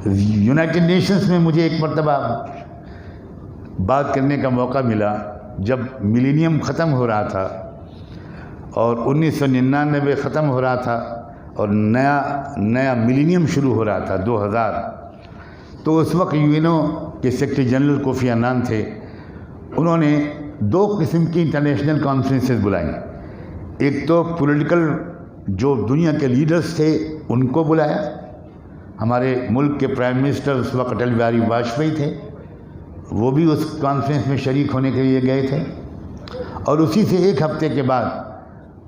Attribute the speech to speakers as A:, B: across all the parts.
A: United nations میں مجھے ایک مرتبہ بات کرنے کا موقع ملا جب ملینیم ختم ہو رہا تھا اور 1999 ختم ہو رہا تھا اور نیا ملینیم شروع ہو رہا تھا 2000. تو اس وقت UN کے سیکرٹری جنرل کوفی عنان تھے. انہوں نے 2 قسم کی انٹرنیشنل کانفرنسز بلائیں. ایک تو پولیٹیکل جو دنیا کے لیڈرز تھے ان کو بلایا. ہمارے ملک کے پرائم منسٹر اس وقت اٹل بہاری واجپئی تھے, وہ بھی اس کانفرنس میں شریک ہونے کے لیے گئے تھے. اور اسی سے ایک ہفتے کے بعد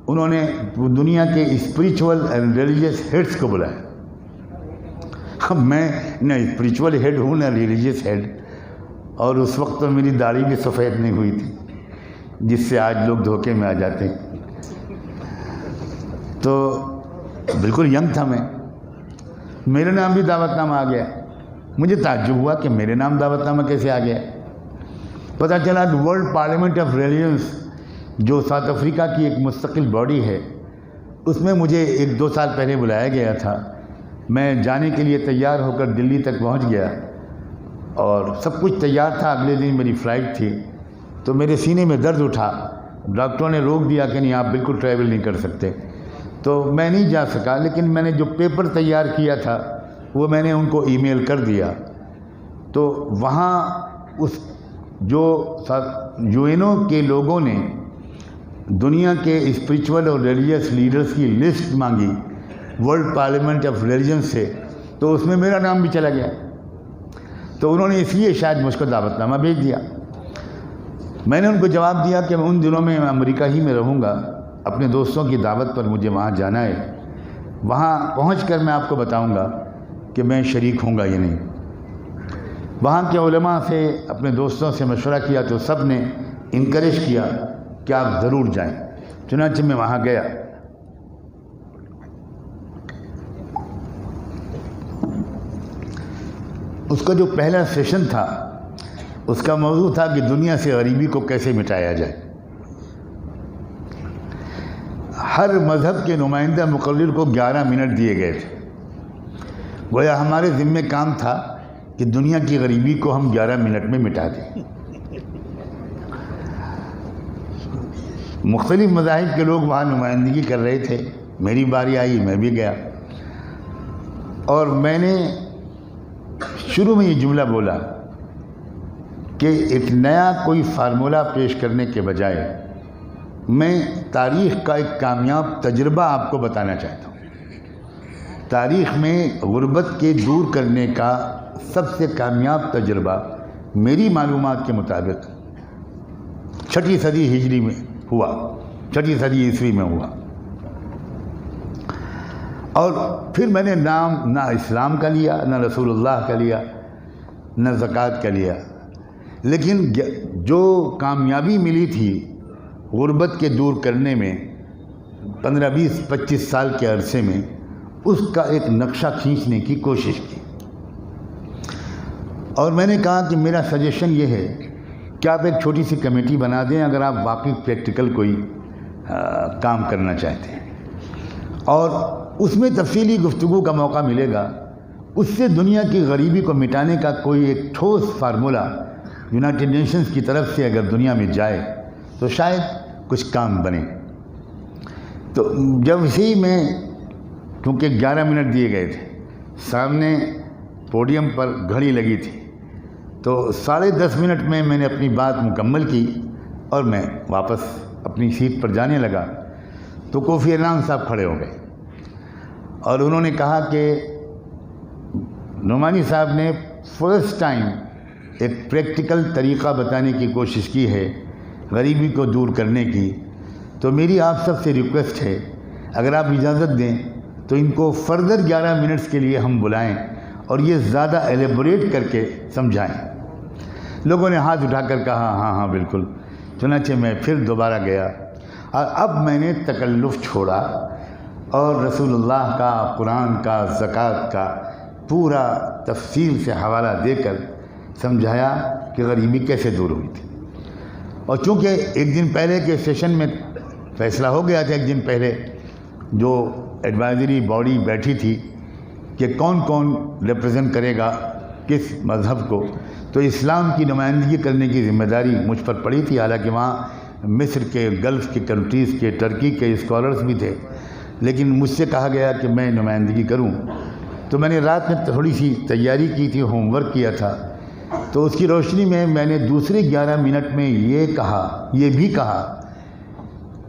A: انہوں نے دنیا کے اسپریچول اینڈ ریلیجیس ہیڈس کو بلایا. اب میں نہ اسپریچول ہیڈ ہوں نہ ریلیجیس ہیڈ, اور اس وقت تو میری داڑھی بھی سفید نہیں ہوئی تھی جس سے آج لوگ دھوکے میں آ جاتے ہیں. تو بالکل ینگ تھا میں. میرے نام بھی دعوت نامہ آ گیا. مجھے تعجب ہوا کہ میرے نام دعوت نامہ کیسے آ گیا. پتہ چلا کہ ورلڈ پارلیمنٹ آف ریلیجنس جو ساؤتھ افریقہ کی ایک مستقل باڈی ہے, اس میں مجھے 1-2 سال پہلے بلایا گیا تھا. میں جانے کے لیے تیار ہو کر دلی تک پہنچ گیا اور سب کچھ تیار تھا. اگلے دن میری فلائٹ تھی. تو میرے سینے میں درد اٹھا. ڈاکٹروں نے روک دیا کہ نہیں, آپ بالکل ٹریول نہیں کر سکتے. تو میں نہیں جا سکا, لیکن میں نے جو پیپر تیار کیا تھا وہ میں نے ان کو ای میل کر دیا. تو وہاں اس جو UN کے لوگوں نے دنیا کے اسپریچول اور ریلیجیس لیڈرز کی لسٹ مانگی ورلڈ پارلیمنٹ آف ریلیجن سے, تو اس میں میرا نام بھی چلا گیا. تو انہوں نے اس لیے شاید مجھ کو دعوت نامہ بھیج دیا. میں نے ان کو جواب دیا کہ ان دنوں میں امریکہ ہی میں رہوں گا, اپنے دوستوں کی دعوت پر مجھے وہاں جانا ہے. وہاں پہنچ کر میں آپ کو بتاؤں گا کہ میں شریک ہوں گا یا نہیں. وہاں کے علماء سے, اپنے دوستوں سے مشورہ کیا تو سب نے انکریج کیا کہ آپ ضرور جائیں. چنانچہ میں وہاں گیا. اس کا جو پہلا سیشن تھا اس کا موضوع تھا کہ دنیا سے غریبی کو کیسے مٹایا جائے. ہر مذہب کے نمائندہ مقرر کو 11 منٹ دیے گئے تھے. گویا ہمارے ذمہ کام تھا کہ دنیا کی غریبی کو ہم 11 منٹ میں مٹا دیں. مختلف مذاہب کے لوگ وہاں نمائندگی کر رہے تھے. میری باری آئی, میں بھی گیا. اور میں نے شروع میں یہ جملہ بولا کہ ایک نیا کوئی فارمولہ پیش کرنے کے بجائے میں تاریخ کا ایک کامیاب تجربہ آپ کو بتانا چاہتا ہوں. تاریخ میں غربت کے دور کرنے کا سب سے کامیاب تجربہ میری معلومات کے مطابق 6 صدی ہجری میں ہوا, 6 صدی عیسوی میں ہوا. اور پھر میں نے نام نہ اسلام کا لیا, نہ رسول اللہ کا لیا, نہ زکوٰۃ کا لیا. لیکن جو کامیابی ملی تھی غربت کے دور کرنے میں 15, 20, 25 سال کے عرصے میں, اس کا ایک نقشہ کھینچنے کی کوشش کی. اور میں نے کہا کہ میرا سجیشن یہ ہے کہ آپ ایک چھوٹی سی کمیٹی بنا دیں اگر آپ واقعی پریکٹیکل کوئی کام کرنا چاہتے ہیں, اور اس میں تفصیلی گفتگو کا موقع ملے گا. اس سے دنیا کی غریبی کو مٹانے کا کوئی ایک ٹھوس فارمولہ یونائٹڈ نیشنز کی طرف سے اگر دنیا میں جائے تو شاید کچھ کام بنے. تو جب اسی میں کیونکہ 11 منٹ دیے گئے تھے, سامنے پوڈیم پر گھڑی لگی تھی, تو 10.5 منٹ میں نے اپنی بات مکمل کی اور میں واپس اپنی سیٹ پر جانے لگا. تو کوفی عنان صاحب کھڑے ہو گئے اور انہوں نے کہا کہ نعمانی صاحب نے فرسٹ ٹائم ایک پریکٹیکل طریقہ بتانے کی کوشش کی ہے غریبی کو دور کرنے کی. تو میری آپ سب سے ریکویسٹ ہے, اگر آپ اجازت دیں تو ان کو فردر 11 منٹس کے لیے ہم بلائیں اور یہ زیادہ ایلیبوریٹ کر کے سمجھائیں. لوگوں نے ہاتھ اٹھا کر کہا ہاں ہاں بالکل. چنانچہ میں پھر دوبارہ گیا اور اب میں نے تکلف چھوڑا اور رسول اللہ کا, قرآن کا, زکوٰۃ کا پورا تفصیل سے حوالہ دے کر سمجھایا کہ غریبی کیسے دور ہوئی تھی. اور چونکہ ایک دن پہلے کے سیشن میں فیصلہ ہو گیا تھا, ایک دن پہلے جو ایڈوائزری باڈی بیٹھی تھی کہ کون کون ریپرزینٹ کرے گا کس مذہب کو، تو اسلام کی نمائندگی کرنے کی ذمہ داری مجھ پر پڑی تھی، حالانکہ وہاں مصر کے، گلف کے کنٹریز کے، ٹرکی کے اسکالرز بھی تھے، لیکن مجھ سے کہا گیا کہ میں نمائندگی کروں۔ تو میں نے رات میں تھوڑی سی تیاری کی تھی، ہوم ورک کیا تھا، تو اس کی روشنی میں میں نے دوسرے 11 منٹ میں یہ بھی کہا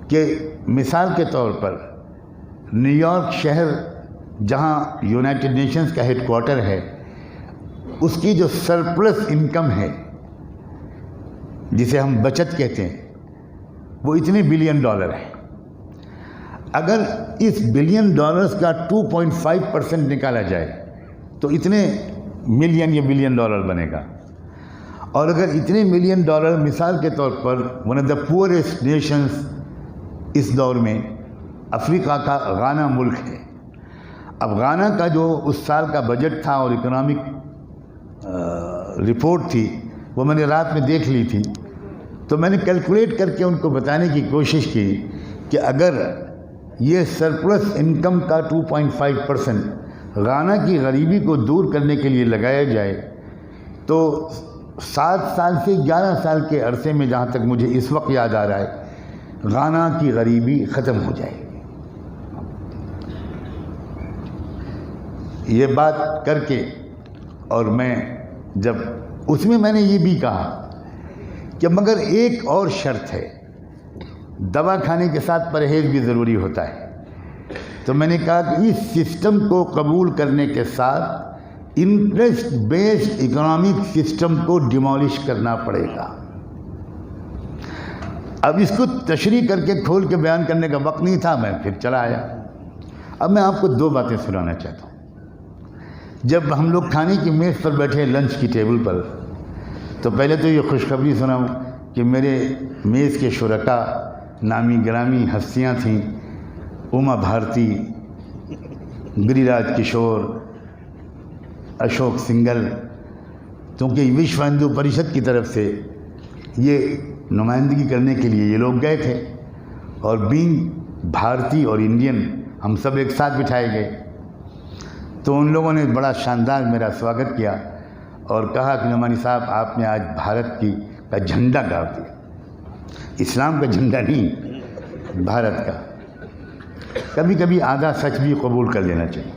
A: کہ مثال کے طور پر نیو یارک شہر جہاں یونائٹڈ نیشنز کا ہیڈ کوارٹر ہے، اس کی جو سرپلس انکم ہے جسے ہم بچت کہتے ہیں، وہ اتنے $1 بلین ہے۔ اگر اس $1 بلین کا 2.5% نکالا جائے تو اتنے ملین یا $1 بلین بنے گا، اور اگر اتنے $1 ملین مثال کے طور پر one of the poorest nations اس دور میں افریقہ کا غانا ملک ہے۔ اب غانا کا جو اس سال کا بجٹ تھا اور اکنامک رپورٹ تھی، وہ میں نے رات میں دیکھ لی تھی، تو میں نے کیلکولیٹ کر کے ان کو بتانے کی کوشش کی کہ اگر یہ سرپلس انکم کا 2.5% غانا کی غریبی کو دور کرنے کے لیے لگایا جائے تو 7 سال سے 11 سال کے عرصے میں، جہاں تک مجھے اس وقت یاد آ رہا ہے، غانا کی غریبی ختم ہو جائے گی۔ یہ بات کر کے، اور میں جب اس میں نے یہ بھی کہا کہ مگر ایک اور شرط ہے، دوا کھانے کے ساتھ پرہیز بھی ضروری ہوتا ہے۔ تو میں نے کہا کہ اس سسٹم کو قبول کرنے کے ساتھ انٹرسٹ بیسڈ اکنامک سسٹم کو ڈیمالش کرنا پڑے گا۔ اب اس کو تشریح کر کے کھول کے بیان کرنے کا وقت نہیں تھا، میں پھر چلا آیا۔ اب میں آپ کو 2 باتیں سنانا چاہتا ہوں۔ جب ہم لوگ کھانے کی میز پر بیٹھے، لنچ کی ٹیبل پر، تو پہلے تو یہ خوشخبری سناؤں کہ میرے میز کے شرکاء نامی گرامی ہستیاں تھیں، اما بھارتی، گری راج کشور، اشوک سنگل، کیونکہ وشو ہندو پریشد کی طرف سے یہ نمائندگی کرنے کے لیے یہ لوگ گئے تھے، اور بینگ بھارتی اور انڈین ہم سب ایک ساتھ بٹھائے گئے۔ تو ان لوگوں نے بڑا شاندار میرا سواگت کیا اور کہا کہ نعمانی صاحب، آپ نے آج بھارت کا جھنڈا گاڑ دیا، اسلام کا جھنڈا نہیں، بھارت کا۔ کبھی کبھی آدھا سچ بھی قبول کر لینا چاہیے،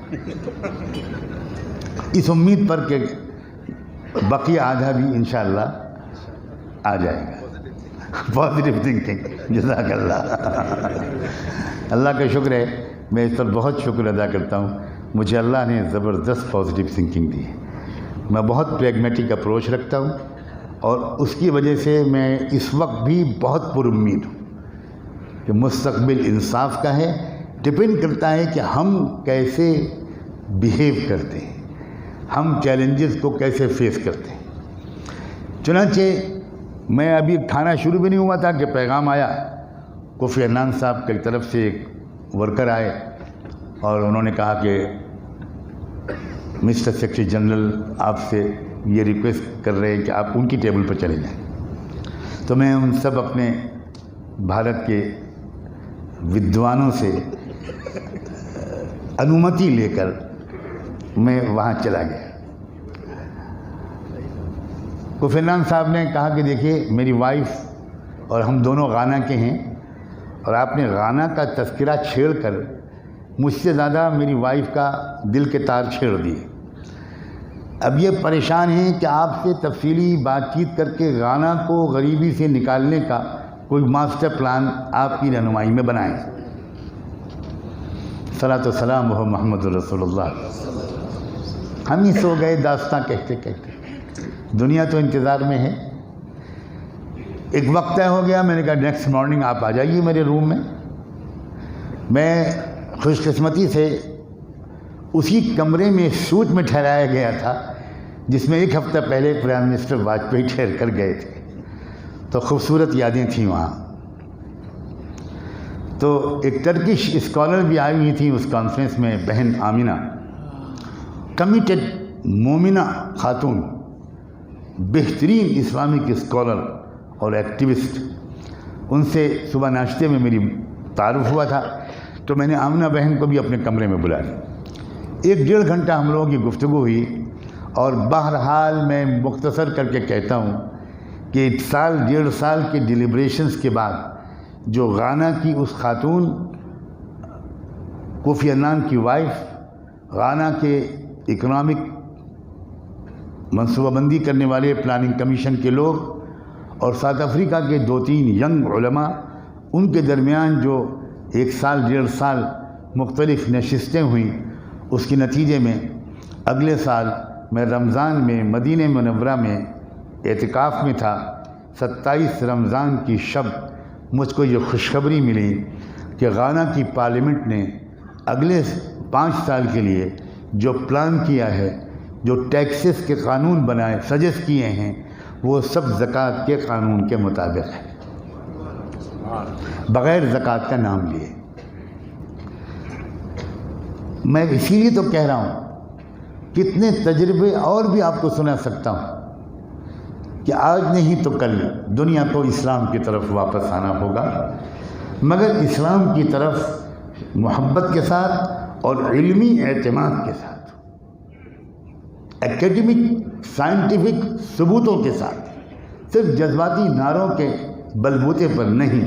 A: اس امید پر کہ بقیہ آدھا بھی انشاءاللہ آ جائے گا۔ پازیٹیو تھنکنگ، جزاک اللہ۔ اللہ کا شکر ہے، میں اس پر بہت شکر ادا کرتا ہوں، مجھے اللہ نے زبردست پازیٹیو تھنکنگ دی ہے۔ میں بہت پریگمیٹک اپروچ رکھتا ہوں، اور اس کی وجہ سے میں اس وقت بھی بہت پر امید ہوں کہ مستقبل انصاف کا ہے۔ ڈپینڈ کرتا ہے کہ ہم کیسے بیہیو کرتے ہیں، ہم چیلنجز کو کیسے فیس کرتے ہیں۔ چنانچہ میں ابھی کھانا شروع بھی نہیں ہوا تھا کہ پیغام آیا، کوفی عنان صاحب کی طرف سے ایک ورکر آئے اور انہوں نے کہا کہ مسٹر سیکرٹری جنرل آپ سے یہ ریکویسٹ کر رہے ہیں کہ آپ ان کی ٹیبل پر چلے جائیں۔ تو میں ان سب اپنے بھارت کے ودوانوں سے انومتی لے کر میں وہاں چلا گیا۔ کوفی عنان صاحب نے کہا کہ دیکھیے، میری وائف اور ہم دونوں غانا کے ہیں، اور آپ نے غانا کا تذکرہ چھیڑ کر مجھ سے زیادہ میری وائف کا دل کے تار چھیڑ دیے۔ اب یہ پریشان ہیں کہ آپ سے تفصیلی بات چیت کر کے غانا کو غریبی سے نکالنے کا کوئی ماسٹر پلان آپ کی رہنمائی میں بنائیں۔ صلاۃ و سلام وہ محمد رسول اللہ۔ ہم ہی سو گئے داستاں کہتے کہتے، دنیا تو انتظار میں ہے۔ ایک وقت طے ہو گیا، میں نے کہا نیکسٹ مارننگ آپ آ جائیے میرے روم میں۔ میں خوش قسمتی سے اسی کمرے میں سوٹ میں ٹھہرایا گیا تھا جس میں 1 ہفتہ پہلے پرائم منسٹر واجپئی ٹھہر کر گئے تھے، تو خوبصورت یادیں تھیں وہاں۔ تو ایک ٹرکش اسکالر بھی آئی ہوئی تھیں اس کانفرنس میں، بہن آمینہ، کمیٹڈ مومنہ خاتون، بہترین اسلامک اسکالر اور ایکٹیوسٹ۔ ان سے صبح ناشتے میں میری تعارف ہوا تھا، تو میں نے آمنہ بہن کو بھی اپنے کمرے میں بلا لیا۔ 1-1.5 گھنٹہ ہم لوگوں کی گفتگو ہوئی، اور بہرحال میں مختصر کر کے کہتا ہوں کہ 1.5 سال کے ڈیلیبریشنز کے بعد جو غانا کی اس خاتون، کوفی عنان کی وائف، غانا کے اکنامک منصوبہ بندی کرنے والے پلاننگ کمیشن کے لوگ، اور ساؤتھ افریقہ کے 2-3 ینگ علماء، ان کے درمیان جو 1 سال 1.5 سال مختلف نشستیں ہوئیں، اس کے نتیجے میں اگلے سال میں رمضان میں مدینہ منورہ میں اعتکاف میں تھا۔ 27 رمضان کی شب مجھ کو یہ خوشخبری ملی کہ غانا کی پارلیمنٹ نے اگلے 5 سال کے لیے جو پلان کیا ہے، جو ٹیکسز کے قانون بنائے سجیسٹ کیے ہیں، وہ سب زکوٰۃ کے قانون کے مطابق ہے، بغیر زکوٰۃ کا نام لیے۔ میں اسی لیے تو کہہ رہا ہوں، کتنے تجربے اور بھی آپ کو سنا سکتا ہوں کہ آج نہیں تو کل دنیا کو اسلام کی طرف واپس آنا ہوگا، مگر اسلام کی طرف محبت کے ساتھ اور علمی اعتماد کے ساتھ، ایکیڈمک سائنٹیفک ثبوتوں کے ساتھ، صرف جذباتی نعروں کے بلبوتے پر نہیں،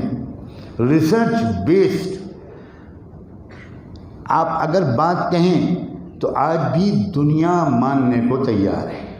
A: ریسرچ بیسڈ۔ آپ اگر بات کہیں تو آج بھی دنیا ماننے کو تیار ہے